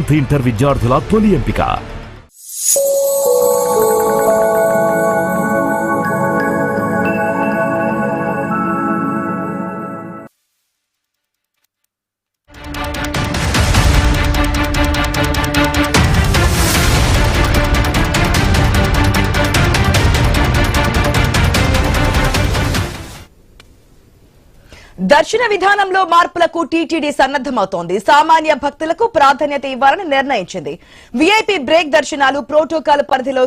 10th inter విద్యార్థుల తొలి ఎంపిక. దర్శన విధానంలో మార్పులకు టీటీడీ సన్నద్దమవుతోంది. సామాన్య భక్తులకు ప్రాధాన్యత ఇవ్వాలని నిర్ణయించింది. వీఐపీ బ్రేక్ దర్శనాలు ప్రోటోకాల్ పరిధిలో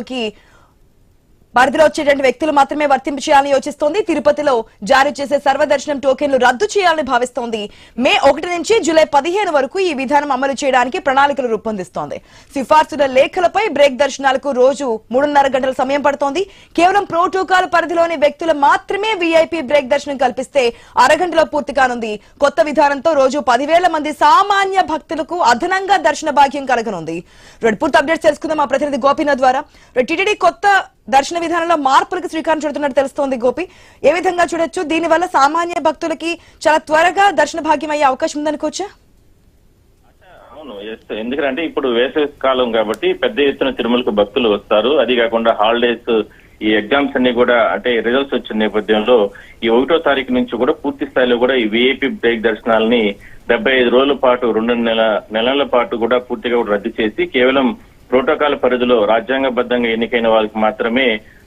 వచ్చేటువంటి వ్యక్తులు మాత్రమే వర్తింపు చేయాలని యోచిస్తోంది. తిరుపతిలో జారీ చేసే సర్వదర్శనం టోకెన్లు రద్దు చేయాలని భావిస్తోంది. మే 1 నుంచి జూలై 15 వరకు ఈ విధానం అమలు చేయడానికి ప్రణాళికలు రూపొందిస్తోంది. సిఫార్సుల లేఖలపై బ్రేక్ దర్శనాలకు రోజు 3.5 గంటల సమయం పడుతోంది. కేవలం ప్రోటోకాల్ పరిధిలోని వ్యక్తులు మాత్రమే వీఐపీ బ్రేక్ దర్శనం కల్పిస్తే అరగంటలో పూర్తి కానుంది. కొత్త విధానంతో రోజు 10,000 మంది సామాన్య భక్తులకు అదనంగా దర్శన భాగ్యం కలగనుంది. పూర్తి అప్డేట్స్ తెలుసుకుందాం మా ప్రతినిధి గోపీనాథ్ ద్వారా. టీటీడీ కొత్త దర్శన విధానంలో మార్పులకు శ్రీకారం చుడుతున్నట్టు తెలుస్తోంది. గోపి, ఏ విధంగా చూడొచ్చు? దీనివల్ల సామాన్య భక్తులకి చాలా త్వరగా దర్శన భాగ్యం అయ్యే అవకాశం ఉందనుకోవచ్చా? అవును, ఎందుకంటే ఇప్పుడు వేసవి కాలం కాబట్టి పెద్ద ఎత్తున తిరుమలకు భక్తులు వస్తారు. అది కాకుండా హాలిడేస్, ఈ ఎగ్జామ్స్ అన్ని కూడా అంటే రిజల్ట్స్ వచ్చిన నేపథ్యంలో ఈ 1వ తారీఖు నుంచి కూడా పూర్తి స్థాయిలో కూడా ఈ వీఐపీ బ్రేక్ దర్శనాలని 75 రోజుల పాటు 2 నెలల పాటు కూడా పూర్తిగా రద్దు చేసి కేవలం ప్రోటోకాల్ పరిధిలో రాజ్యాంగబద్ధంగా ఎన్నికైన వాళ్ళకి మాత్రమే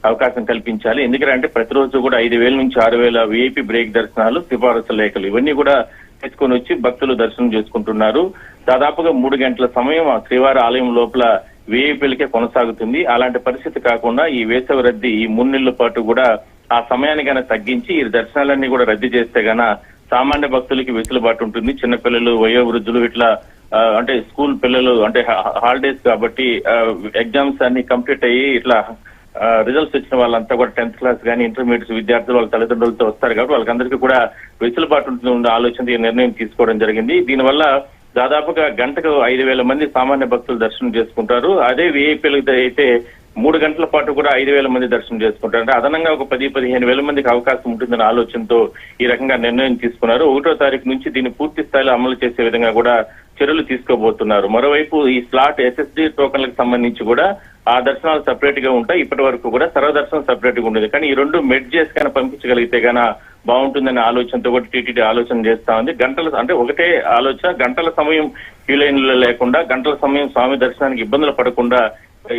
అవకాశం కల్పించాలి. ఎందుకంటే ప్రతిరోజు కూడా 5,000 నుంచి 6,000 వీఐపీ బ్రేక్ దర్శనాలు, సిఫారసు లేఖలు ఇవన్నీ కూడా తీసుకొని వచ్చి భక్తులు దర్శనం చేసుకుంటున్నారు. దాదాపుగా 3 గంటల సమయం ఆ శ్రీవారి ఆలయం లోపల వీఐపీలకే కొనసాగుతుంది. అలాంటి పరిస్థితి కాకుండా ఈ వేసవి రద్దీ ఈ 3 నెలల పాటు కూడా ఆ సమయాన్ని గాన తగ్గించి ఈ దర్శనాలన్నీ కూడా రద్దు చేస్తే గాన సామాన్య భక్తులకి వెసులుబాటు ఉంటుంది. చిన్నపిల్లలు, వయోవృద్ధులు ఇట్లా అంటే స్కూల్ పిల్లలు అంటే హాలిడేస్ కాబట్టి ఎగ్జామ్స్ అన్ని కంప్లీట్ అయ్యి ఇట్లా రిజల్ట్స్ వచ్చిన వాళ్ళంతా కూడా 10th క్లాస్ కానీ ఇంటర్మీడియట్ విద్యార్థులు వాళ్ళ తల్లిదండ్రులతో వస్తారు కాబట్టి వాళ్ళకందరికీ కూడా వెసులుబాటు ఉంటుంది ఆలోచన ఈ నిర్ణయం తీసుకోవడం జరిగింది. దీనివల్ల దాదాపుగా గంటకు 5,000 మంది సామాన్య భక్తులు దర్శనం చేసుకుంటారు. అదే వీఐపీలకు అయితే 3 గంటల పాటు కూడా 5,000 మంది దర్శనం చేసుకుంటారు. అంటే అదనంగా ఒక 10-15,000 మందికి అవకాశం ఉంటుందన్న ఆలోచనతో ఈ రకంగా నిర్ణయం తీసుకున్నారు. 1వ తారీఖు నుంచి దీన్ని పూర్తి స్థాయిలో అమలు చేసే విధంగా కూడా చర్యలు తీసుకోబోతున్నారు. మరోవైపు ఈ స్లాట్ ఎస్ఎస్డి టోకన్లకు సంబంధించి కూడా ఆ దర్శనాలు సెపరేట్ గా ఉంటాయి. ఇప్పటి వరకు కూడా సర్వదర్శనం సెపరేట్ గా ఉండేది. కానీ ఈ 2 మెర్జ్ చేసి కానీ పంపించగలిగితే గానా బాగుంటుందనే ఆలోచనతో కూడా టీటీడీ ఆలోచన చేస్తా ఉంది. అంటే ఒకటే ఆలోచన, గంటల సమయం క్యూ లైన్లో లేకుండా, గంటల సమయం స్వామి దర్శనానికి ఇబ్బందులు పడకుండా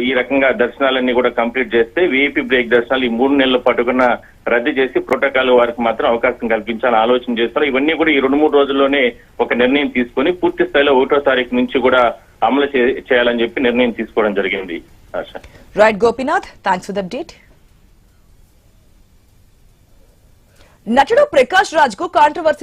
ఈ రకంగా దర్శనాలన్నీ కూడా కంప్లీట్ చేస్తే వీఐపీ బ్రేక్ దర్శనాలు ఈ 3 నెలల పాటు కూడా రద్దు చేసి ప్రోటోకాల్ వారికి మాత్రం అవకాశం కల్పించాలని ఆలోచన చేస్తారు. ఇవన్నీ కూడా ఈ 2-3 రోజుల్లోనే ఒక నిర్ణయం తీసుకొని పూర్తి స్థాయిలో 1వ తారీఖు నుంచి కూడా అమలు చేయాలని చెప్పి నిర్ణయం తీసుకోవడం జరిగింది. Right Gopinath, thanks for the update. నటుడు ప్రకాష్ రాజ్ కు కాంట్రవర్సీ